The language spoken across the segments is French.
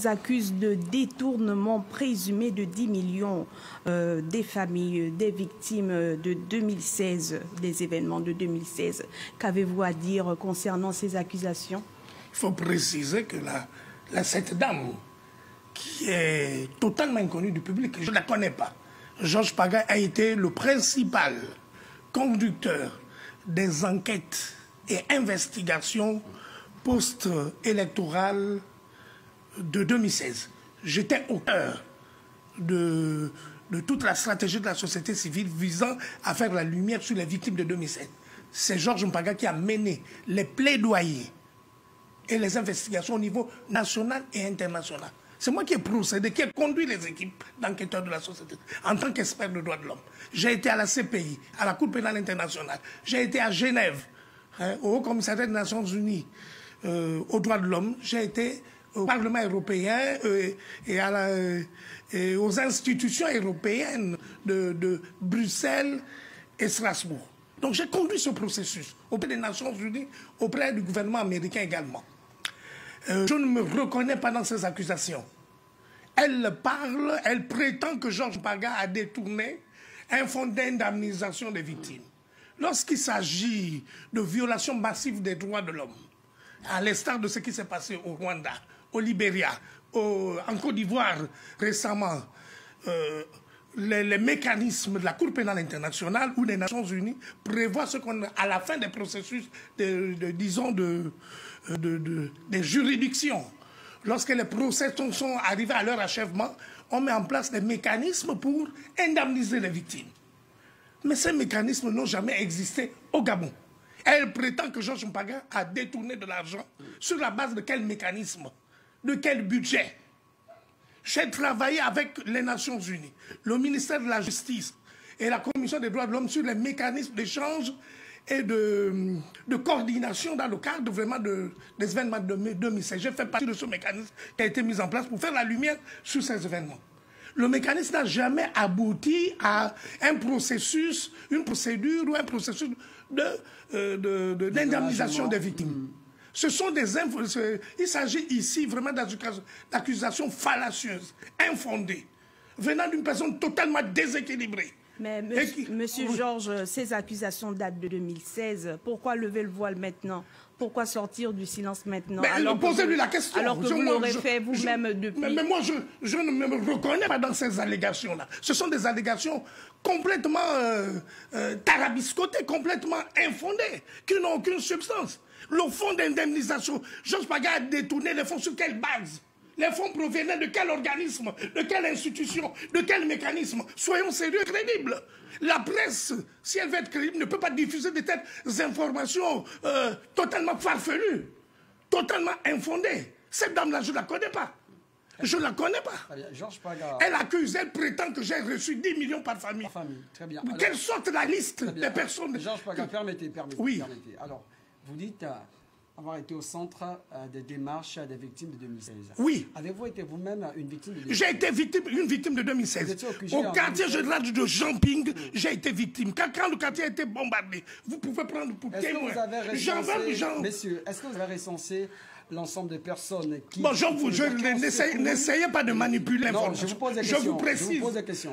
accuse de détournement présumé de 10 millions des familles des victimes de 2016, des événements de 2016. Qu'avez-vous à dire concernant ces accusations? Il faut préciser que cette dame, qui est totalement inconnue du public, je ne la connais pas. Georges Paga a été le principal conducteur des enquêtes et investigations post-électorales de 2016. J'étais au cœur de toute la stratégie de la société civile visant à faire la lumière sur les victimes de 2016. C'est Georges Mpaga qui a mené les plaidoyers et les investigations au niveau national et international. C'est moi qui ai procédé, qui ai conduit les équipes d'enquêteurs de la société en tant qu'expert de droits de l'homme. J'ai été à la CPI, à la Cour pénale internationale. J'ai été à Genève, au Haut Commissariat des Nations Unies aux droits de l'homme. J'ai été au Parlement européen et aux institutions européennes de Bruxelles et Strasbourg. Donc j'ai conduit ce processus auprès des Nations Unies, auprès du gouvernement américain également. Je ne me reconnais pas dans ces accusations. Elle parle, elle prétend que Georges Paga a détourné un fonds d'indemnisation des victimes. Lorsqu'il s'agit de violations massives des droits de l'homme, à l'instar de ce qui s'est passé au Rwanda, au Libéria, en Côte d'Ivoire récemment, les mécanismes de la Cour pénale internationale ou des Nations Unies prévoient ce qu'on, à la fin des processus, disons, des juridictions, lorsque les procès sont arrivés à leur achèvement, on met en place des mécanismes pour indemniser les victimes. Mais ces mécanismes n'ont jamais existé au Gabon. Elle prétend que Georges Mpaga a détourné de l'argent sur la base de quel mécanisme, de quel budget. J'ai travaillé avec les Nations Unies, le ministère de la Justice et la Commission des droits de l'homme sur les mécanismes d'échange et de coordination dans le cadre vraiment des événements de 2016. J'ai fait partie de ce mécanisme qui a été mis en place pour faire la lumière sur ces événements. Le mécanisme n'a jamais abouti à un processus, une procédure ou un processus d'indemnisation des victimes. Ce sont il s'agit ici vraiment d'accusations fallacieuses, infondées, venant d'une personne totalement déséquilibrée. Mais monsieur Georges, ces accusations datent de 2016. Pourquoi lever le voile maintenant? Pourquoi sortir du silence maintenant? Posez-lui la question. Alors que vous l'aurez fait vous-même depuis... Mais moi, je ne me reconnais pas dans ces allégations-là. Ce sont des allégations complètement tarabiscotées, complètement infondées, qui n'ont aucune substance. Le fonds d'indemnisation, Georges Paga a détourné les fonds sur quelle base? Les fonds provenaient de quel organisme? De quelle institution? De quel mécanisme? Soyons sérieux et crédibles. La presse, si elle veut être crédible, ne peut pas diffuser de telles informations totalement farfelues, totalement infondées. Cette dame-là, je ne la connais pas. Je ne la connais pas. Georges Paga... Elle accuse, elle prétend que j'ai reçu 10 millions par famille. Par famille, très bien. Alors, quelle sorte la liste des personnes... Georges Paga, permettez. Oui. Alors, vous dites avoir été au centre des démarches des victimes de 2016. Oui. Avez-vous été vous-même une victime de 2016? J'ai été une victime de 2016. Au quartier général de Jamping, j'ai été victime. Quand le quartier a été bombardé, vous pouvez prendre pour témoin. Messieurs, est-ce que vous avez recensé l'ensemble des personnes qui... Bon, n'essayez pas de manipuler l'information. Je vous précise.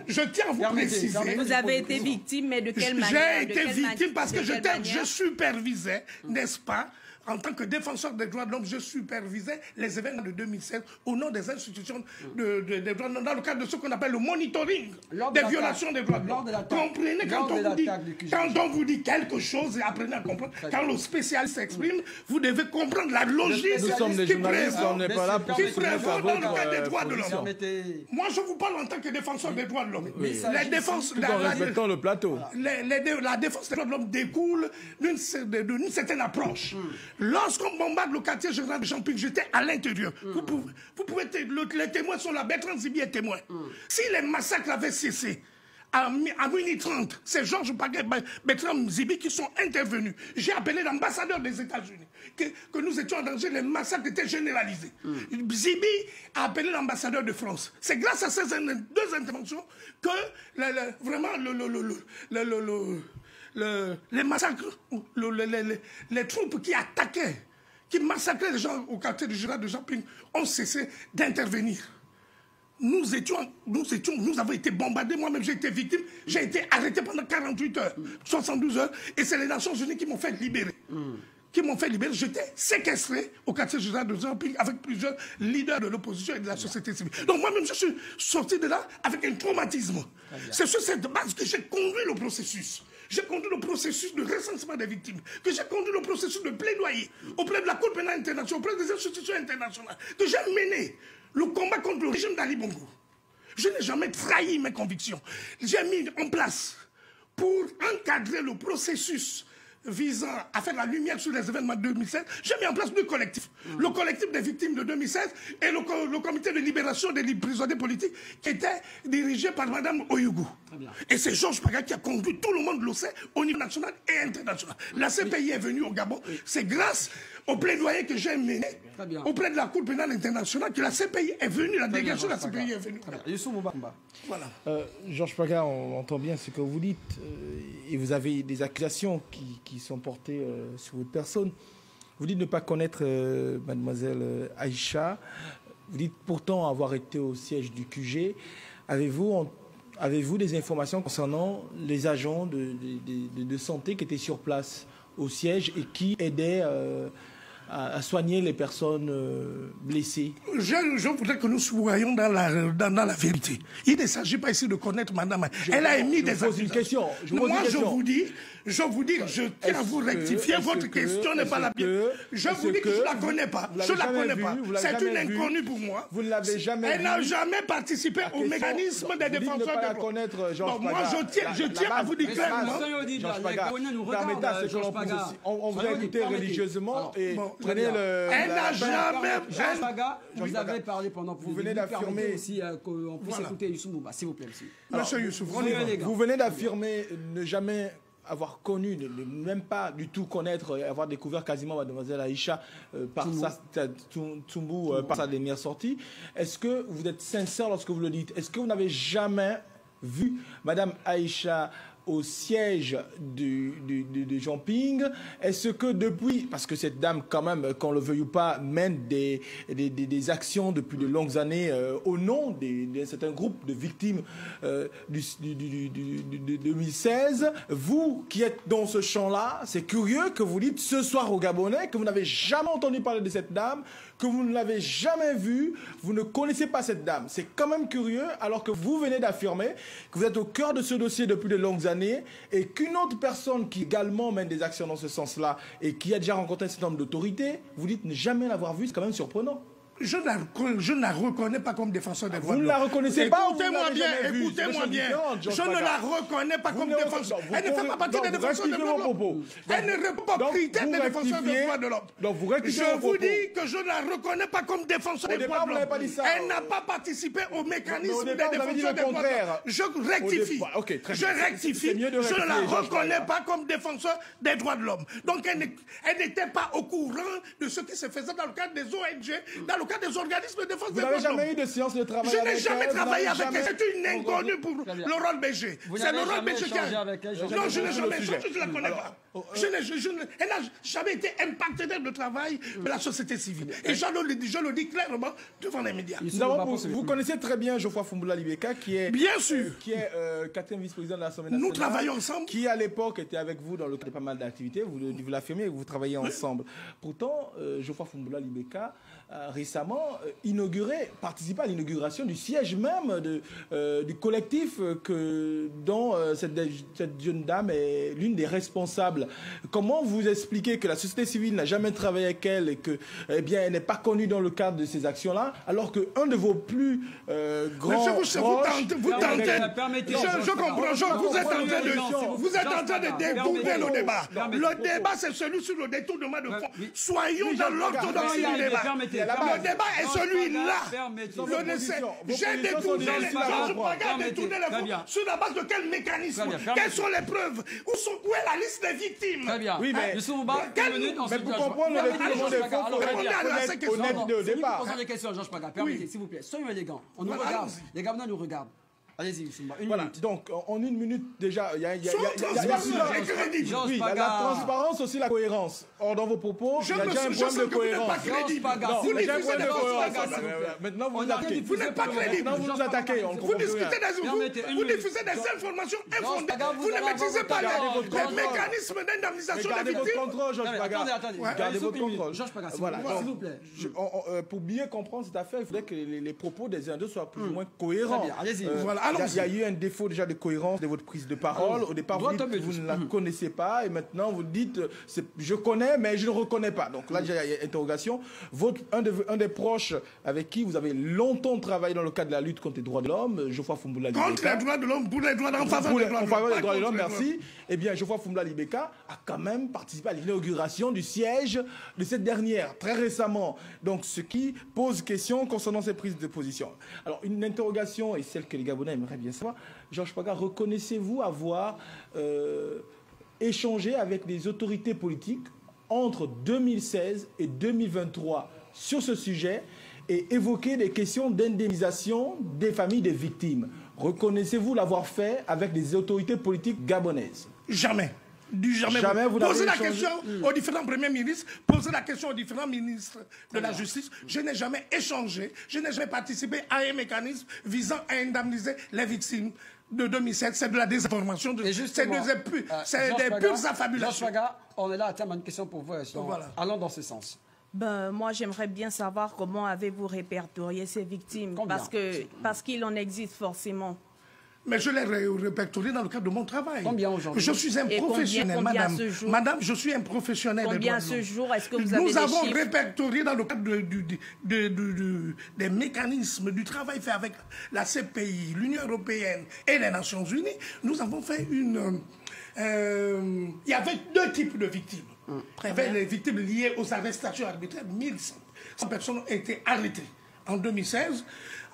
Je tiens à vous préciser. Vous avez été victime, mais de quelle manière? J'ai été victime parce que je supervisais, n'est-ce pas, en tant que défenseur des droits de l'homme, je supervisais les événements de 2016 au nom des institutions des droits de l'homme, dans le cadre de ce qu'on appelle le monitoring des violations des droits de l'homme. Comprenez, quand on vous dit quelque chose, et apprenez à comprendre. Quand le spécialiste s'exprime, vous devez comprendre la logique qui prévaut dans le cadre des droits de l'homme. Moi, je vous parle en tant que défenseur des droits de l'homme. Tout en respectant le plateau. La défense des droits de l'homme découle d'une certaine approche. Lorsqu'on bombarde le quartier général de Jamping, j'étais à l'intérieur. Vous pouvez les témoins sont là, Bertrand Zibi est témoin. Si les massacres avaient cessé, à minuit 30, c'est Georges Paga et Bertrand Zibi qui sont intervenus. J'ai appelé l'ambassadeur des États-Unis, que nous étions en danger, les massacres étaient généralisés. Zibi a appelé l'ambassadeur de France. C'est grâce à ces deux interventions que vraiment les massacres, les troupes qui attaquaient qui massacraient les gens au quartier du Jura de Jean-Ping ont cessé d'intervenir. Nous avons été bombardés. Moi-même, j'ai été victime. J'ai été arrêté pendant 48 heures, 72 heures. Et c'est les Nations Unies qui m'ont fait libérer. J'étais séquestré au quartier général de Jean-Ping avec plusieurs leaders de l'opposition et de la société civile. Donc moi-même, je suis sorti de là avec un traumatisme. C'est sur cette base que j'ai conduit le processus. J'ai conduit le processus de recensement des victimes, que j'ai conduit le processus de plaidoyer auprès de la Cour pénale internationale, auprès des institutions internationales, que j'ai mené le combat contre le régime d'Ali Bongo. Je n'ai jamais trahi mes convictions. J'ai mis en place, pour encadrer le processus visant à faire la lumière sur les événements de 2016, j'ai mis en place deux collectifs. Le collectif des victimes de 2016 et le comité de libération des prisonniers politiques qui était dirigé par Mme Oyougou. Et c'est Georges Paga qui a conduit, tout le monde le sait, au niveau national et international. La CPI est venue au Gabon. C'est grâce au plaidoyer que j'ai mené auprès de la Cour pénale internationale que la CPI est venue, la délégation de la CPI est venue. Voilà. Georges Paga, on entend bien ce que vous dites et vous avez des accusations qui sont portées sur votre personne. Vous dites ne pas connaître mademoiselle Aïcha. Vous dites pourtant avoir été au siège du QG. Avez-vous des informations concernant les agents de santé qui étaient sur place au siège et qui aidaient à soigner les personnes blessées? Je voudrais que nous soyons dans la vérité. Il ne s'agit pas ici de connaître madame. Elle a émis des accusations. Moi, je vous dis, je tiens à vous rectifier. Votre question n'est pas la bienvenue. Je vous dis que je ne la connais pas. Je ne la connais pas. C'est une inconnue pour moi. Vous ne l'avez jamais Elle n'a jamais participé au mécanisme des défenseurs des droits. Moi, je tiens à vous dire clairement. On vous a écouté religieusement et prenez le... Elle n'a jamais... Georges Paga, vous avez parlé pendant plus de... Vous venez d'affirmer... aussi qu'on puisse écouter Youssouf Mbouba, s'il vous plaît. Monsieur Youssouf, vous venez d'affirmer ne jamais avoir connu, ne même pas du tout connaître, avoir découvert quasiment mademoiselle Aïcha par sa dernière sortie. Est-ce que vous êtes sincère lorsque vous le dites? Est-ce que vous n'avez jamais vu madame Aïcha au siège de Jean-Ping? Est-ce que depuis, parce que cette dame quand même, qu'on le veuille ou pas, mène des actions depuis de longues années au nom d'un certain groupe de victimes de 2016, vous qui êtes dans ce champ-là, c'est curieux que vous dites ce soir aux Gabonais que vous n'avez jamais entendu parler de cette dame, que vous ne l'avez jamais vue, vous ne connaissez pas cette dame. C'est quand même curieux, alors que vous venez d'affirmer que vous êtes au cœur de ce dossier depuis de longues années et qu'une autre personne qui également mène des actions dans ce sens-là et qui a déjà rencontré un certain nombre d'autorités, vous dites ne jamais l'avoir vue, c'est quand même surprenant. Je ne la reconnais pas comme défenseur des droits de l'homme. Vous ne la reconnaissez pas? Écoutez-moi bien. Je ne la reconnais pas comme défenseur. Elle ne fait pas partie des défenseurs des droits de l'homme. Elle ne répond pas aux critères des défenseurs des droits de l'homme. Je vous dis que je ne la reconnais pas comme défenseur des droits de l'homme. Elle n'a pas participé au mécanisme des défenseurs des droits de l'homme. Je rectifie. Je ne la reconnais pas comme défenseur des droits de l'homme. Donc elle n'était pas au courant de ce qui se faisait dans le cadre des ONG, dans le cadre des organismes de défense des droits de l'homme. Vous n'avez jamais eu de séance de travail avec elle? Je n'ai jamais travaillé avec elle. C'est une inconnue pour Laurent BG. C'est Laurent BG qui a... Non, je n'ai jamais... Je ne la connais pas. Elle n'a jamais été un partenaire de travail de la société civile. Et je le dis clairement devant les médias. Vous connaissez très bien Geoffroy Fumboula Libeka, qui est... Bien sûr. Qui est quatrième vice-président de l'Assemblée nationale. Nous travaillons ensemble. Qui, à l'époque, était avec vous dans le cadre de pas mal d'activités. Vous l'affirmez, vous travaillez ensemble. Pourtant, Geoffroy Fumboula Libeka récemment participé à l'inauguration du siège même du collectif dont cette jeune dame est l'une des responsables. Comment vous expliquez que la société civile n'a jamais travaillé avec elle et que, elle n'est pas connue dans le cadre de ces actions-là, alors qu'un de vos plus grands proches... Vous tentez... Je comprends. Vous êtes en train de détourner le débat. Le débat, c'est celui sur le détournement de fonds. Soyons dans l'orthodoxie du débat. Le débat est celui-là. J'ai détourné les fonds. Sur la base de quel mécanisme? Quelles sont les preuves? Où est la liste des victimes? Très bien. Oui, mais pour comprendre le détournement des fonds, il faut être honnête au départ. Posons des questions, Georges Paga. Permettez, s'il vous plaît. Soyons élégants. On nous regarde. Les Gabonais nous regardent. Allez-y, une Voilà, minute. donc en une minute déjà, il y a Georges la Paga. transparence aussi, la cohérence. Or, dans vos propos, il y a déjà un problème de cohérence. Georges Paga. Non, S'il il y a vous un problème de plaît, Georges cohérence. Paga, s'il vous plaît. Maintenant, vous On vous a attaquez. rien diffusé Vous n'êtes pas pour le crédible. moment. Maintenant, vous nous Georges Paga, attaquez. On s'il Vous vous plaît. discutez Permettez une vous minute. diffusez des informations infondées. Paga, Vous ne allez maîtrisez avoir pas votre les contrôle. mécanismes d'indemnisation des Gardez votre victimes. contrôle, Georges Paga. Attendez. Gardez votre contrôle. Georges Paga, Voilà. s'il vous plaît. Pour bien comprendre cette affaire, il faudrait que les propos des uns et des autres soient plus ou moins cohérents. Très bien, allez-y. Voilà, Il y a eu un défaut déjà de cohérence de votre prise de parole. Au départ, vous dites que vous ne la connaissez pas et maintenant vous dites je connais mais je ne reconnais pas. Donc là, il y a une interrogation. Un des proches avec qui vous avez longtemps travaillé dans le cadre de la lutte contre les droits de l'homme, Geoffroy Foumboula Libeka. Contre les droits de l'homme, pour les droits de l'homme, en faveur En des droits de faveur des l'homme. droits de l'homme, merci. Eh bien, Geoffroy Foumboula Libeka a quand même participé à l'inauguration du siège de cette dernière, très récemment. Donc, ce qui pose question concernant ces prises de position. Alors, une interrogation, et celle que les Gabonais aimeraient bien savoir. Georges Paga, reconnaissez-vous avoir échangé avec des autorités politiques entre 2016 et 2023 sur ce sujet et évoqué des questions d'indemnisation des familles des victimes? Reconnaissez-vous l'avoir fait avec des autorités politiques gabonaises? Jamais. Jamais vous n'avez posez la échangé. question aux différents premiers ministres, posez la question aux différents ministres de la justice. Je n'ai jamais échangé, je n'ai jamais participé à un mécanisme visant à indemniser les victimes de 2007. C'est de la désinformation, c'est des pures affabulations. Georges Paga, on est là à terme une question pour vous. Voilà. Allons dans ce sens. Ben, moi, j'aimerais bien savoir comment avez-vous répertorié ces victimes. Combien? Parce qu'il en existe forcément. Mais je l'ai répertorié dans le cadre de mon travail. Combien aujourd'hui? Je suis un Et professionnel, combien madame. ce jour? Madame, je suis un professionnel. Combien des droits de ce l'homme. jour? Est-ce que vous avez Nous des avons chiffres? répertorié dans le cadre des mécanismes du travail fait avec la CPI, l'Union européenne et les Nations Unies. Nous avons fait il y avait deux types de victimes. Il y avait les victimes liées aux arrestations arbitraires. 1100 personnes ont été arrêtées en 2016.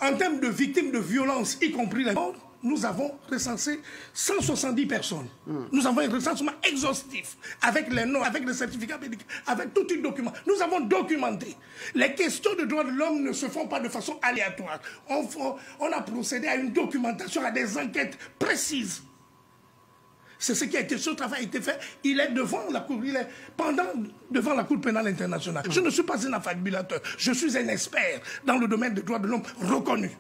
En termes de victimes de violences, y compris les morts, nous avons recensé 170 personnes. Nous avons un recensement exhaustif avec les noms, avec les certificats médicaux, avec tout un document. Nous avons documenté. Les questions de droits de l'homme ne se font pas de façon aléatoire. On a procédé à une documentation, à des enquêtes précises. C'est ce qui a été, ce travail a été fait. Il est devant la Cour, devant la Cour pénale internationale. Je ne suis pas un affabulateur. Je suis un expert dans le domaine des droits de l'homme reconnu.